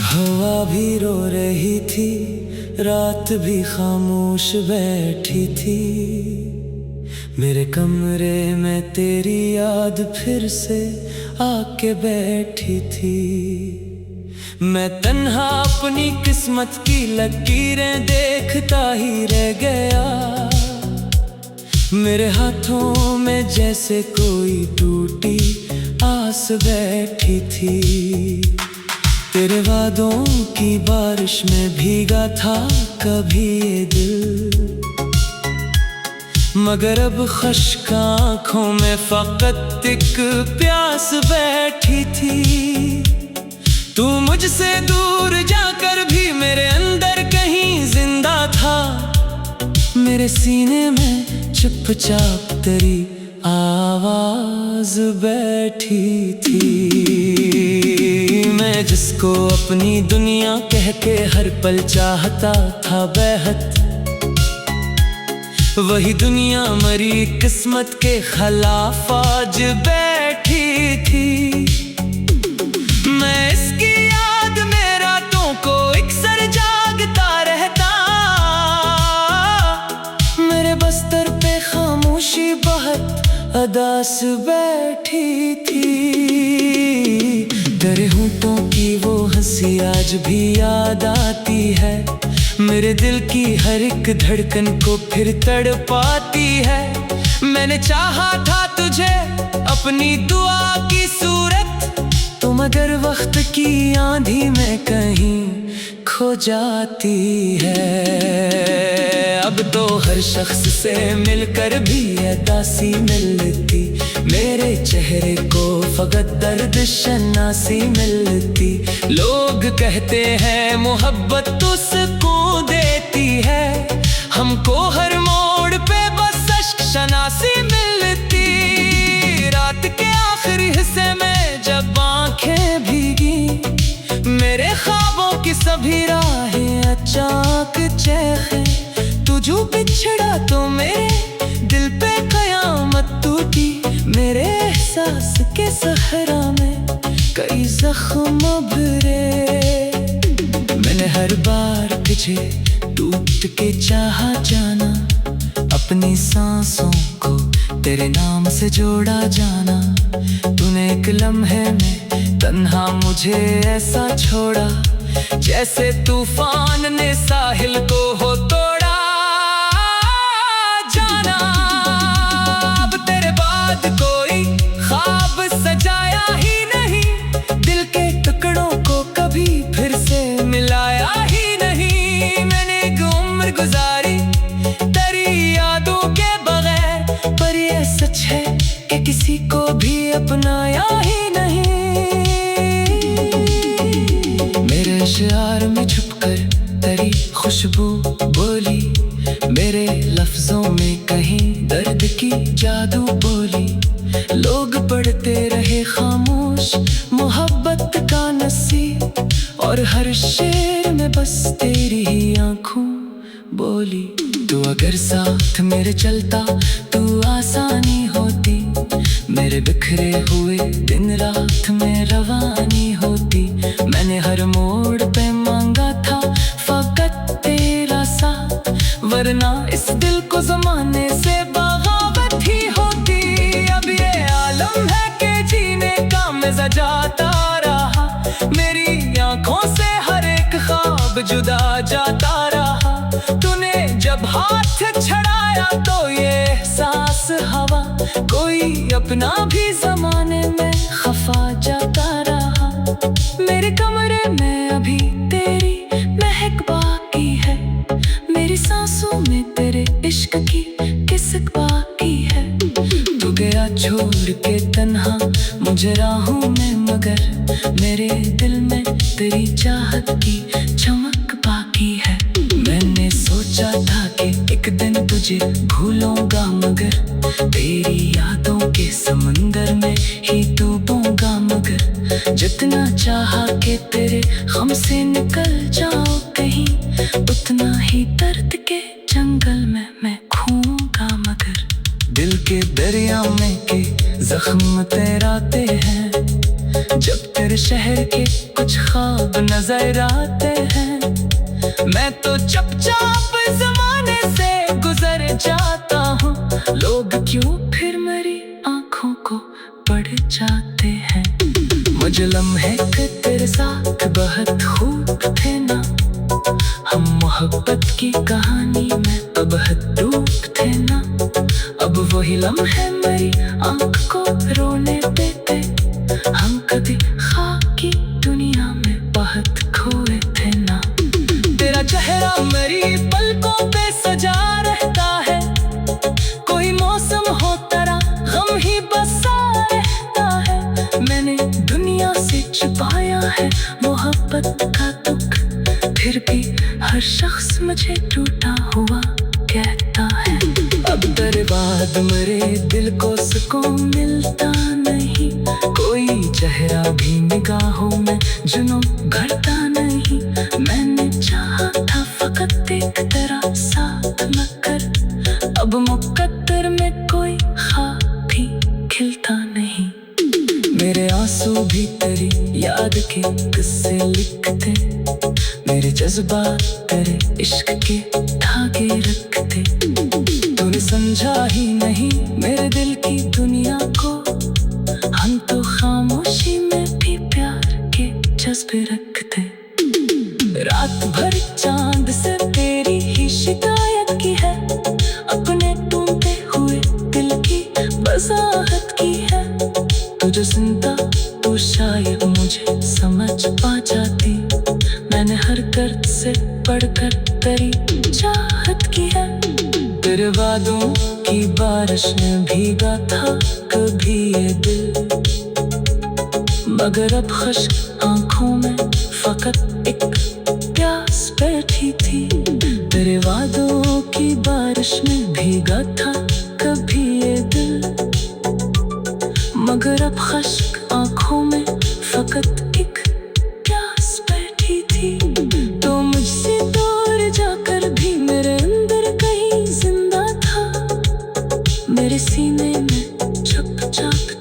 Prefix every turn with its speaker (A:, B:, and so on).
A: हवा भी रो रही थी, रात भी खामोश बैठी थी। मेरे कमरे में तेरी याद फिर से आके बैठी थी। मैं तन्हा अपनी किस्मत की लकीरें देखता ही रह गया। मेरे हाथों में जैसे कोई टूटी आस बैठी थी। तेरे वादों की बारिश में भीगा था कभी ये दिल, मगर अब खुश्क आँखों में फकत एक प्यास बैठी थी। तू मुझसे दूर जाकर भी मेरे अंदर कहीं जिंदा था। मेरे सीने में चुपचाप तेरी आवाज बैठी थी। मैं जिसको अपनी दुनिया कह के हर पल चाहता था बेहद, वही दुनिया मरी किस्मत के खिलाफ आज बैठी थी। मैं इसकी याद में रातों को अक्सर जागता रहता। मेरे बस्तर पे खामोशी बहुत अदास बैठी थी। तेरे होंठों की वो हंसी आज भी याद आती है। मेरे दिल की हर एक धड़कन को फिर तड़पाती है। मैंने चाहा था तुझे अपनी दुआ की सूरत, तो मगर वक्त की आंधी में कहीं खो जाती है। अब तो हर शख्स से मिलकर भी अदासी मिलती। मेरे चेहरे को फकत दर्द शनासी मिलती। लोग कहते हैं मोहब्बत तो सुकून देती है, हमको हर मोड़ पे बस अश्क शनासी मिलती। रात के आखिरी हिस्से में जब आंखें भीगी, मेरे ख्वाबों की सभी राहें अचानक चेखे। तुझू बिछड़ा तो मेरे दिल पे कयामत टूटी। मेरे एहसास के सहरा में कई जख्म भरे। मैंने हर बार तुझे टूट के चाहा जाना, अपनी सांसों को तेरे नाम से जोड़ा जाना। तूने एक लम्हे में तन्हा मुझे ऐसा छोड़ा, जैसे तूफान ने साहिल को हो तोड़ा। जाना अब तेरे बाद कोई ख्वाब सजाया ही नहीं, दिल के टुकड़ों को कभी फिर से मिलाया ही नहीं। मैंने एक उम्र गुजारी तेरी यादों के बगैर, पर ये सच है कि किसी को भी अपनाया ही नहीं। मेरे इशार में छुपकर तेरी खुशबू बोली, मेरे लफ्जों में कहीं दर्द की जादू बोली। लोग पढ़ते रहे खामोश मोहब्बत का नसीब, और हर शेर में बस तेरी ही आंखों बोली। तू अगर साथ मेरे चलता तू आसानी होती। मेरे बिखरे हुए दिन रात में रवानी होती। मैंने हर मोड़ पे मांगा था फकत तेरा साथ, वरना इस दिल को जमाने से बगावत ही होती। अब ये आलम है कि जीने का मजा जाता रहा। मेरी आंखों से हर एक ख्वाब जुदा जाता रहा। तूने जब हाथ छड़ाया तो ये एहसास हवा, कोई अपना भी जमाने में खफा जाता रहा। मेरे कमरे में अभी तेरी महक बाकी है, मेरी सांसों में तेरे इश्क की किस्क बाकी है। तू गया छोड़ के तन्हा मुझे राहों में, मगर मेरे दिल में तेरी चाहत की चमक बाकी है। मैंने सोचा सोचा था कि एक दिन तुझे भूलूंगा, मगर तेरी यादों के समंदर में ही डूबूंगा। मगर जितना चाहा कि तेरे गम से निकल जाऊं कहीं, उतना ही दर्द के जंगल में मैं खोऊंगा। मगर दिल के दरिया में के जख्म तैराते हैं, जब तेरे शहर के कुछ ख्वाब नजर आते हैं। मैं तो चुपचाप जमाने से गुजर जाता हूँ, लोग क्यों फिर मेरी आंखों को पढ़ जाते हैं। मुझे लम्हे के तेरे साथ बहुत खूब थे ना, हम मोहब्बत की कहानी में अब डूब थे ना। अब वही लम्हे मेरी आंख को रोने देते, हम कभी ख्वाब की दुनिया में बहुत खोए थे ना। तेरा चेहरा मेरी पलकों पे सजा रहता है, कोई मौसम हो तेरा गम ही बसा रहता है। मैंने दुनिया से छुपाया है मोहब्बत का दुख, फिर भी हर शख्स मुझे टूटा हुआ कहता है। अब तेरे बाद मेरे दिल को सुकून मिलता नहीं, कोई चेहरा भी निगाहों में जुनून भरता नहीं। मैंने चाहा था फकत एक तेरा साथ, मगर अब मुकद्दर में कोई ख्वाब भी खिलता नहीं। मेरे आंसू भी तेरी याद के किस्से लिखते, मेरे जज्बात तेरे इश्क के धागे रखते। तूने समझा ही नहीं मेरे दिल की दुनिया को, हम तो खामोशी में भी प्यार के जज्बे रखते। रात भर चांद से तेरी ही शिकायत की है, अपने टूटे हुए दिल की वजाहत की है। तुझे सुनता तो शायद मुझे समझ पा जाती, मैंने हर दर्द से बढ़कर तेरी चाहत की है। तेरे वादों की बारिश में भीगा था कभी ये दिल, मगर अब खुश्क आंखों में फकत एक प्यास बैठी थी। तेरे वादों की बारिश में भीगा था कभी ये दिल, मगर अब खुश्क आंखों में फकत एक प्यास बैठी थी। तो मुझसे दूर जाकर भी मेरे अंदर कहीं जिंदा था, मेरे सीने में छुप छुप